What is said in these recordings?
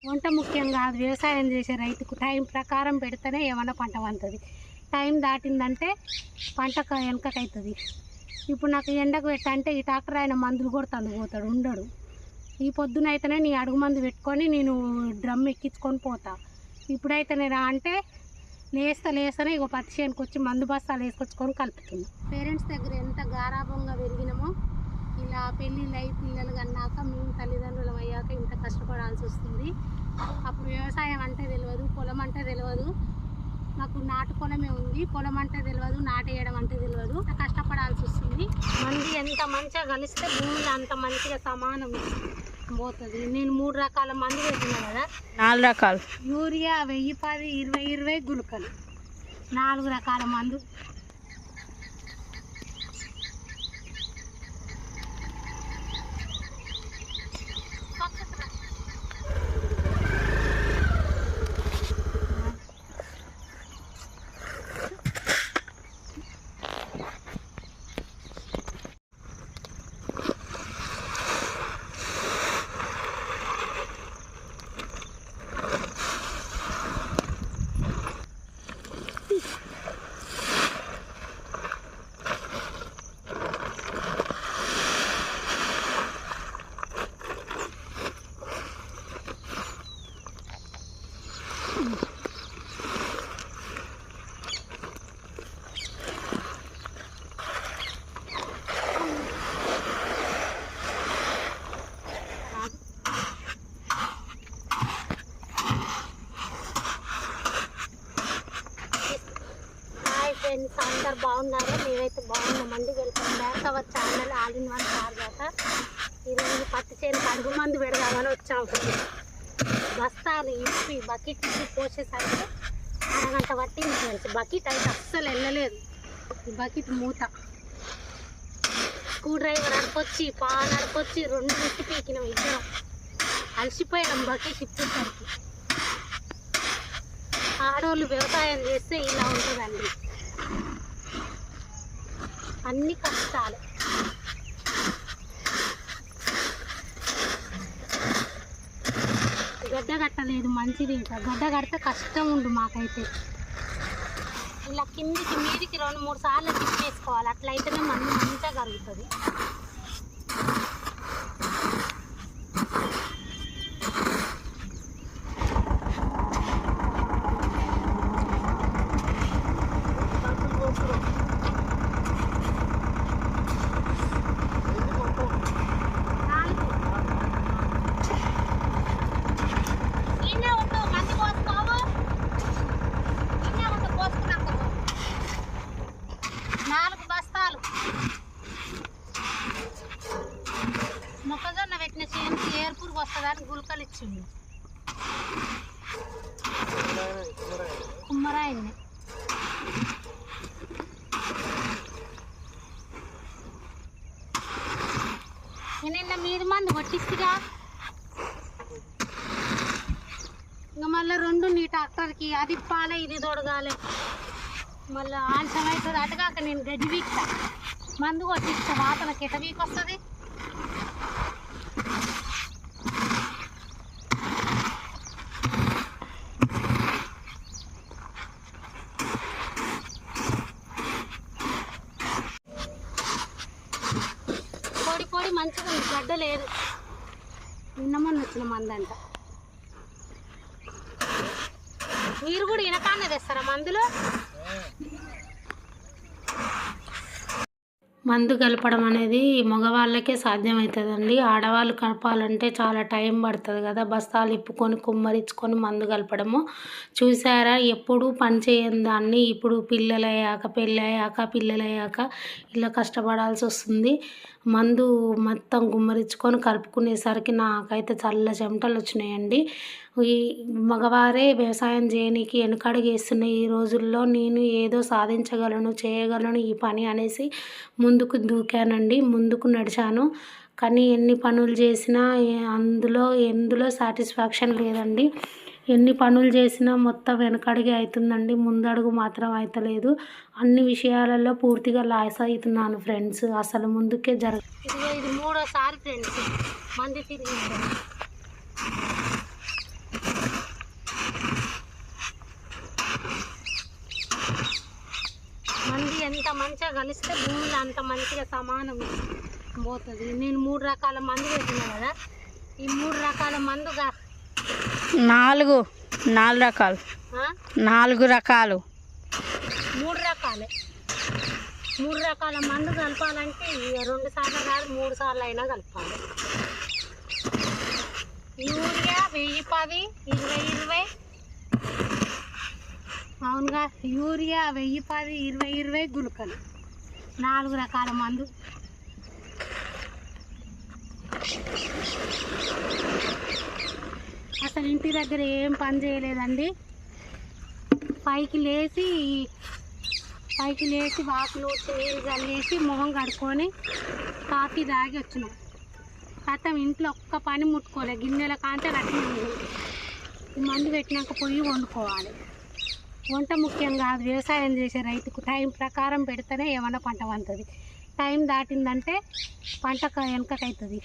వంట ముఖ్యం కాదు. వ్యవసాయం చేసే రైతుకు టైం ప్రకారం పెడితేనే ఏమన్నా పంట పండుతుంది. టైం దాటిందంటే పంట వెనకకవుతుంది. ఇప్పుడు నాకు ఎండకు పెట్టంటే ఈ ట్రాక్టర్ ఆయన మందులు కొడుతుంది పోతాడు, ఉండడు. ఈ పొద్దున అయితేనే నీ అడుగు మందు పెట్టుకొని నేను డ్రమ్ ఎక్కించుకొని పోతా. ఇప్పుడైతేనే రా అంటే లేస్తేనే ఇగో పత్తి చేనుకు వచ్చి మందు బస్తాలు వేసుకొచ్చుకొని కలుపుతున్నాం. పేరెంట్స్ దగ్గర ఎంత గారాభంగా పెరిగినామో ఇలా పెళ్ళిళ్ళు అయి పిల్లలు కన్నాక మేము తల్లిదండ్రులు అయ్యాక ఇంత కష్టపడాల్సి వస్తుంది. అప్పుడు వ్యవసాయం అంటే తెలియదు, పొలం అంటే తెలియదు. మాకు నాటు పొలమే ఉంది, పొలం అంటే తెలియదు, నాటేయడం అంటే తెలియదు. కష్టపడాల్సి వస్తుంది. మంది ఎంత మంచిగా కలిస్తే భూమిలో అంత మంచిగా సమానం పోతుంది. నేను 3 రకాల మందు పెట్టినా కదా, 4 రకాలు యూరియా 1010, 2020 గుళికలు, 4 రకాల మందు. ఫ్రెండ్స్ అందరు బాగున్నారు, మేమైతే బాగున్నామండి. Welcome back our channel all in one target. ఈరోజు పత్తి చేనుకి అడుగు మందు పెడదామని వచ్చాము. బస్తాలు ఇప్పి బకెట్ ఇప్పి పోసేసరికి అరగంట పట్టింది ఫ్రెండ్స్. బకెట్ అయితే అస్సలు వెళ్ళలేదు. ఈ బకెట్ మూత స్క్రూ డ్రైవర్ నడిపొచ్చి నడిపొచ్చి 2 ఇప్పి పీకినాం. ఇద్దరం అలసిపోయాం బకెట్ ఇప్పేసరికి. ఆడవాళ్ళు వ్యవసాయం చేస్తే ఇలా ఉంటుందండి, అన్ని కష్టాలు. గడ్డ కట్టలేదు మంచిది. ఇంకా గడ్డ కడితే కష్టం ఉండు మాకైతే. ఇలా కిందికి మీదికి 2-3 సార్లు తిప్పేసుకోవాలి, అట్లయితేనే మంచిగా కలుగుతుంది. మొక్కజొన్న పెట్టిన చేనుకి ఏర్పురికి వస్తుందని గుళికలు ఇచ్చింది. కుమ్మరాయిని నిన్న మీది మందు కొట్టిస్తుగా. ఇంకా మళ్ళీ 2 నీ ట్రాక్టర్కి అది ఇప్పాలి, ఇది తొడగాలి, మళ్ళీ ఆలస్యం అవుతుంది. అటుగాక నేను గడ్డి వీక్తా, మందు కొట్టిస్తా, వాతలకి ఎట వీక్ వస్తుంది. పొడి మంచిగా ఉంది, గడ్డ లేదు. నిన్నమని వచ్చిన మందంట. మీరు కూడా ఇనకానే తెస్తారా మందులు? మందు కలపడం అనేది మగవాళ్ళకే సాధ్యమవుతుందండి. ఆడవాళ్ళు కలపాలంటే చాలా టైం పడుతుంది కదా. బస్తాలు ఇప్పుకొని కుమ్మరించుకొని మందు కలపడము చూసారా. ఎప్పుడు పని చేయని దాన్ని ఇప్పుడు పిల్లలయ్యాక ఇలా కష్టపడాల్సి వస్తుంది. మందు మొత్తం గుమ్మరించుకొని కలుపుకునేసరికి నాకైతే చల్ల చెమటలు వచ్చినాయండి. ఈ మగవారే వ్యవసాయం చేయడానికి వెనకడుగేస్తున్న ఈ రోజుల్లో నేను ఏదో సాధించగలను, చేయగలను ఈ పని అనేసి ముందుకు దూకానండి, ముందుకు నడిచాను. కానీ ఎన్ని పనులు చేసినా ఎందులో సాటిస్ఫాక్షన్ లేదండి. ఎన్ని పనులు చేసినా మొత్తం వెనకడుగే అవుతుందండి, ముందడుగు మాత్రం అవుతలేదు. అన్ని విషయాలలో పూర్తిగా లాస్ అవుతున్నాను ఫ్రెండ్స్. అసలు ముందుకే ఇది 3వ సారి ఫ్రెండ్స్ మంది తిరిగి. మంచిగా కలిస్తే భూమిలో అంత మంచిగా సమానం పోతుంది. నేను 3 రకాల మందు పెట్టినా కదా, ఈ 3 రకాల మందుగా 4 రకాలు 4 రకాలు 3 రకాలే 3 రకాల మందు కలపాలంటే 2 సార్లు కాదు 3 సార్లు అయినా కలపాలి. యూరియా 1010 2020 అవునుగా, యూరియా 1010 2020 గుళికలు 4 రకాల మందు. అసలు ఇంటి దగ్గర ఏం పని చేయలేదండి. పైకి లేచి వాకులు ఊడ్చి నీళ్ళు చల్లేసి మొహం కడుక్కొని కాఫీ తాగి వచ్చినాం. కథం ఇంట్లో ఒక్క పని ముట్టుకోలే, గిన్నెల కాంటే రట్టింది. ఈ మందు పెట్టినాక పొయ్యి వండుకోవాలి. వంట ముఖ్యం కాదు, వ్యవసాయం చేసే రైతుకు టైం ప్రకారం పెడితేనే ఏమన్నా పంట పండుతుంది. టైం దాటిందంటే పంట వెనకకవుతుంది.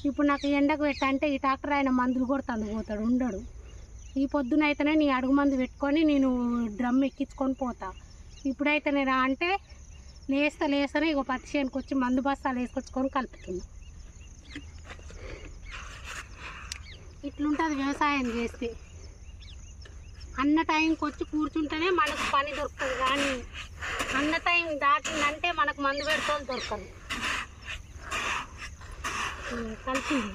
ఇప్పుడు నాకు ఎండకు పెట్టంటే ఈ ట్రాక్టర్ ఆయన మందులు కొడుతుంది పోతాడు, ఉండడు. ఈ పొద్దున అయితేనే నీ అడుగు మందు పెట్టుకొని నేను డ్రమ్ ఎక్కించుకొని పోతా. ఇప్పుడైతేనే రా అంటే లేస్తేనే ఇక పత్తి చేనుకు వచ్చి మందు బస్తాలు వేసుకొచ్చుకొని కలుపుతున్నా. ఇట్లుంటుంది వ్యవసాయం చేస్తే. అన్న టైంకి వచ్చి కూర్చుంటేనే మనకు పని దొరుకుతుంది, కానీ అన్న టైం దాటిందంటే మనకు మందు పెట్టుకోవాలి దొరకదు. కలిసింది.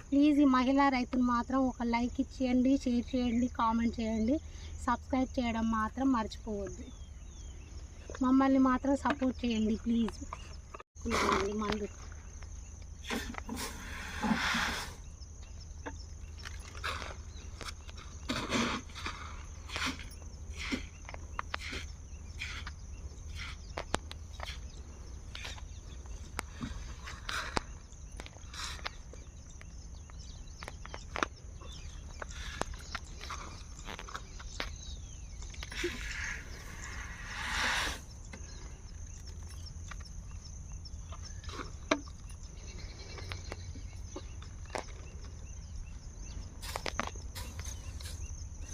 ప్లీజ్ ఈ మహిళా రైతులు మాత్రం ఒక లైక్ ఇచ్చేయండి, షేర్ చేయండి, కామెంట్ చేయండి, సబ్స్క్రైబ్ చేయడం మాత్రం మర్చిపోవద్దు. మమ్మల్ని మాత్రం సపోర్ట్ చేయండి ప్లీజ్. మందు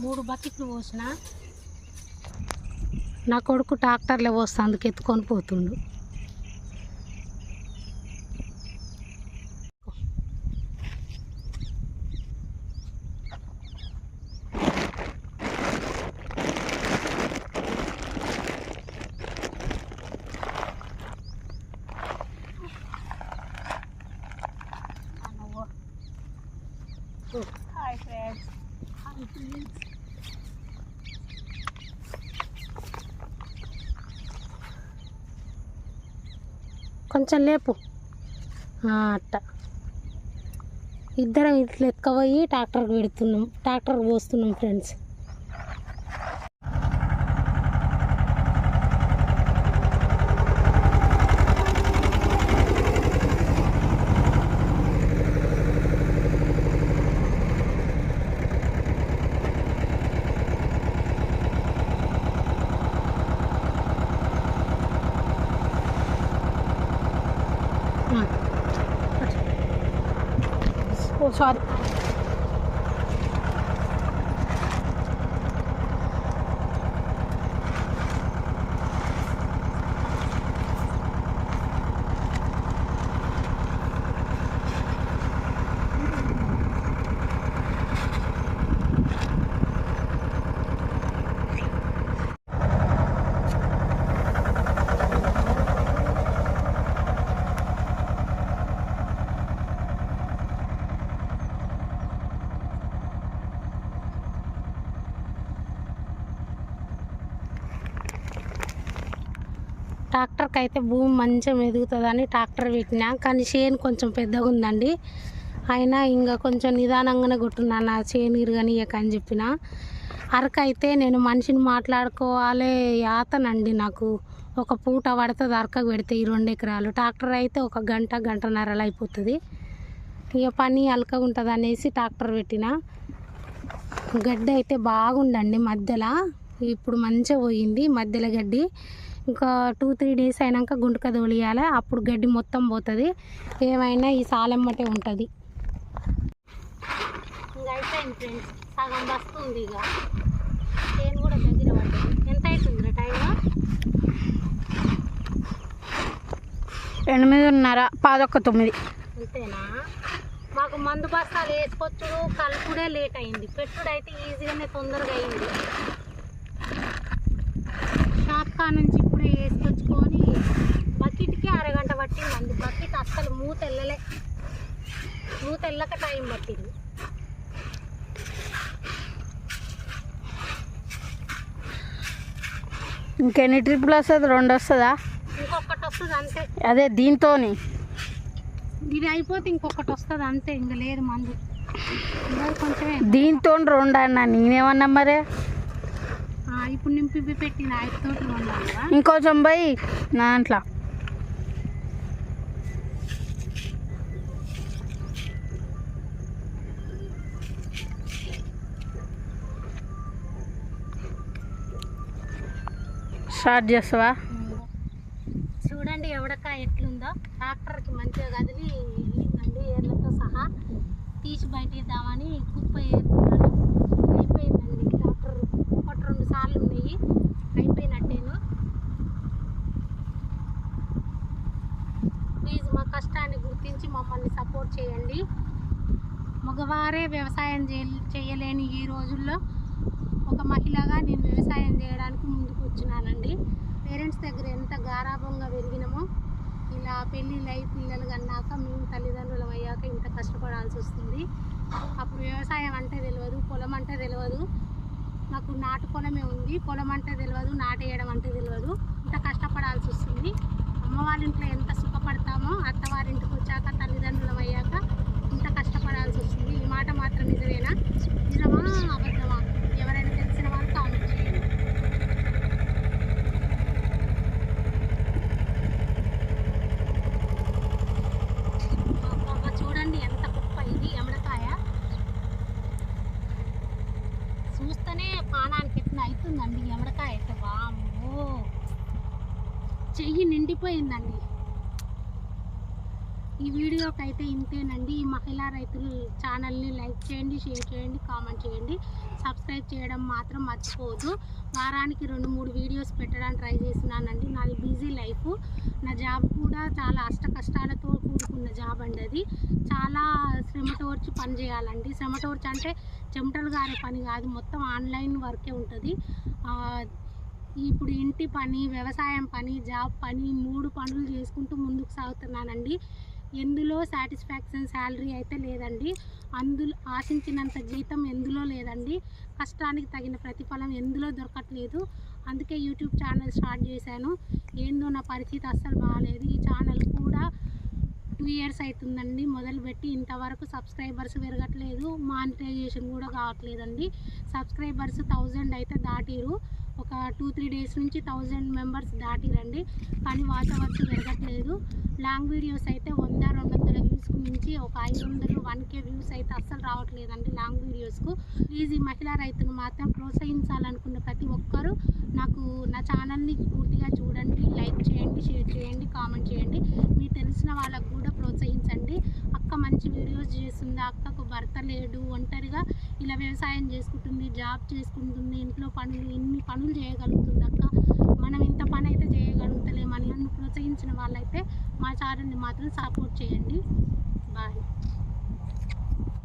మూడు బకెట్లు పోసిన. నా కొడుకు ట్రాక్టర్లో పోస్తా, అందుకు ఎత్తుకొని పోతుండు. Hi friends. కొంచెం లేపు అట్ట. ఇద్దరం ఇట్లా ఎత్తుకపోయి ట్రాక్టర్కి పెడుతున్నాం, ట్రాక్టర్కి పోస్తున్నాం ఫ్రెండ్స్. ఓ సారీ. ట్రాక్టర్కి అయితే భూమి మంచిగా ఎదుగుతుందని ట్రాక్టర్ పెట్టినా, కానీ చేను కొంచెం పెద్దగా ఉందండి. అయినా ఇంకా కొంచెం నిదానంగానే కొట్టున్నా, నా చేను ఇరగనియక అని చెప్పిన. అరకు అయితే నేను మనిషిని మాట్లాడుకోవాలి యాతనండి. నాకు ఒక పూట పడుతుంది అరకకు పెడితే ఈ 2 ఎకరాలు. ట్రాక్టర్ అయితే ఒక గంటన్నరలో అయిపోతుంది. ఇక పని అలకగా ఉంటుంది అనేసి ట్రాక్టర్ పెట్టిన. గడ్డి అయితే బాగుండండి మధ్యలో, ఇప్పుడు మంచిగా పోయింది మధ్యలో గడ్డి. ఇంకా 2-3 డేస్ అయినాక గుంటక తోలియాలి, అప్పుడు గడ్డి మొత్తం పోతుంది. ఏమైనా ఈ సాలెమ్మటే ఉంటుంది. ఇంకా అయిపోయింది ఫ్రెండ్స్, సగం వస్తుంది. ఇక నేను కూడా దగ్గర పడ్డాను. ఎంత అవుతుంది టైం? 8:30, 10:09. అంతేనా? మాకు మందు బస్తాలు వేసుకొచ్చుడు కలుపుడే లేట్ అయింది, పెట్టుడు అయితే ఈజీగానే తొందరగా అయింది. షాప్ కా నుంచి ఇప్పుడే వేసుకొచ్చుకొని బకెట్కి అరగంట పట్టిందండి. బకెట్ అస్సలు మూత వెళ్ళక టైం పట్టింది. ఇంకెన్ని ట్రిప్పులు వస్తుంది? 2 వస్తుందా? ఇంకొకటి వస్తుంది అంతే. అదే దీంతోని ఇది అయిపోతే ఇంకొకటి వస్తుంది అంతే, ఇంక లేదు మందు. కొంచెమే దీంతో 2 అన్నా, నేనేమన్నా మరి. ఇప్పుడు నింపి పెట్టిన 5 తోటి ఉండాలి. ఇంకొంచెం పోయి దాంట్లో స్టార్ట్ చేస్తావా? చూడండి ఎవడకాయ ఎట్లుందో. ట్రాక్టర్కి మంచిగా కదిలి వెళ్ళిందండి, ఏర్లతో సహా తీసి బయటిద్దామని కుప్ప ఏరుకున్నాను. అయిపోయిందండి. ట్రాక్టర్ 1-2 సార్లు ఉన్నాయి, అయిపోయినట్టేను. ప్లీజ్ మా కష్టాన్ని గుర్తించి మమ్మల్ని సపోర్ట్ చేయండి. మగవారే వ్యవసాయం చేయలేని ఈ రోజుల్లో ఒక మహిళగా నేను వ్యవసాయం చేయడానికి ముందుకు వచ్చినానండి. పేరెంట్స్ దగ్గర ఎంత గారాభంగా పెరిగినామో ఇలా పెళ్ళిళ్ళై పిల్లలు కన్నాక మేము తల్లిదండ్రులం అయ్యాక ఇంత కష్టపడాల్సి వస్తుంది. అప్పుడు వ్యవసాయం అంటే తెలియదు, పొలం అంటే తెలియదు. నాకు నాటు పొలమే ఉంది, పొలం అంటే తెలియదు, నాటేయడం అంటే తెలియదు. ఇంత కష్టపడాల్సి వస్తుంది. అమ్మ వాళ్ళ ఇంట్లో ఎంత సుఖపడతామో అత్తవారింటికి వచ్చాక తల్లిదండ్రులం అయ్యాక ఇంత కష్టపడాల్సి వస్తుంది. ఈ మాట మాత్రం నిజమేనా? నిజమా అబద్ధమా? ఎవరైనా తెలిసిన వాళ్ళు కామెంట్ చేయండి. చూడండి ఎంత కుప్ప ఇది ఎమడకాయ. చూస్తేనే పానానికి ఎట్లా అవుతుందండి ఎమడకాయ అయితే. వామ్మో, చెయ్యి నిండిపోయిందండి. ఈ వీడియోకి అయితే ఇంతేనండి. ఈ మహిళా రైతులు ఛానల్ని లైక్ చేయండి, షేర్ చేయండి, కామెంట్ చేయండి, సబ్స్క్రైబ్ చేయడం మాత్రం మర్చిపోవద్దు. వారానికి 2-3 వీడియోస్ పెట్టడానికి ట్రై చేస్తున్నానండి. నాది బిజీ లైఫ్. నా జాబ్ కూడా చాలా కష్టాలతో కూడుకున్న జాబ్ అండి. అది చాలా శ్రమతోర్చి పని చేయాలండి. శ్రమతోర్చి అంటే చెమటలు గారే పని కాదు, మొత్తం ఆన్లైన్ వర్కే ఉంటుంది. ఇప్పుడు ఇంటి పని, వ్యవసాయం పని, జాబ్ పని, 3 పనులు చేసుకుంటూ ముందుకు సాగుతున్నానండి. ఎందులో సాటిస్ఫాక్షన్ శాలరీ అయితే లేదండి, అందులో ఆశించినంత జీతం ఎందులో లేదండి, కష్టానికి తగిన ప్రతిఫలం ఎందులో దొరకట్లేదు. అందుకే యూట్యూబ్ ఛానల్ స్టార్ట్ చేశాను. ఏందో నా పరిస్థితి అస్సలు బాగాలేదు. ఈ ఛానల్ కూడా 2 ఇయర్స్ అవుతుందండి మొదలుపెట్టి, ఇంతవరకు సబ్స్క్రైబర్స్ పెరగట్లేదు, మానిటైజేషన్ కూడా కావట్లేదండి. సబ్స్క్రైబర్స్ 1000 అయితే దాటిరు. ఒక 2-3 డేస్ నుంచి 1000 మెంబర్స్ దాటిరండి, కానీ వాచ్ అవర్స్ పెరగట్లేదు. లాంగ్ వీడియోస్ అయితే 100-200 వ్యూస్కు మించి ఒక 500-1K వ్యూస్ అయితే అస్సలు రావట్లేదండి లాంగ్ వీడియోస్కు. ప్లీజ్ ఈ మహిళా రైతును మాత్రం ప్రోత్సహించాలనుకున్న ప్రతి ఒక్కరూ నా ఛానల్ని పూర్తిగా చూడండి, లైక్ చేయండి, షేర్ చేయండి, కామెంట్ చేయండి. మీకు తెలిసిన వాళ్ళకు కూడా ప్రోత్సహించండి. అక్క మంచి వీడియోస్ చేస్తుంది, అక్కకు భర్త లేడు, ఒంటరిగా ఇలా వ్యవసాయం చేసుకుంటుంది, జాబ్ చేసుకుంటుంది, ఇంట్లో ఇన్ని పనులు చేయగలుగుతుంది అక్క, మనం ఇంత పని అయితే చేయగలుగుతలేమని నన్ను ప్రోత్సహించిన వాళ్ళైతే మా ఛానల్ని మాత్రం సపోర్ట్ చేయండి.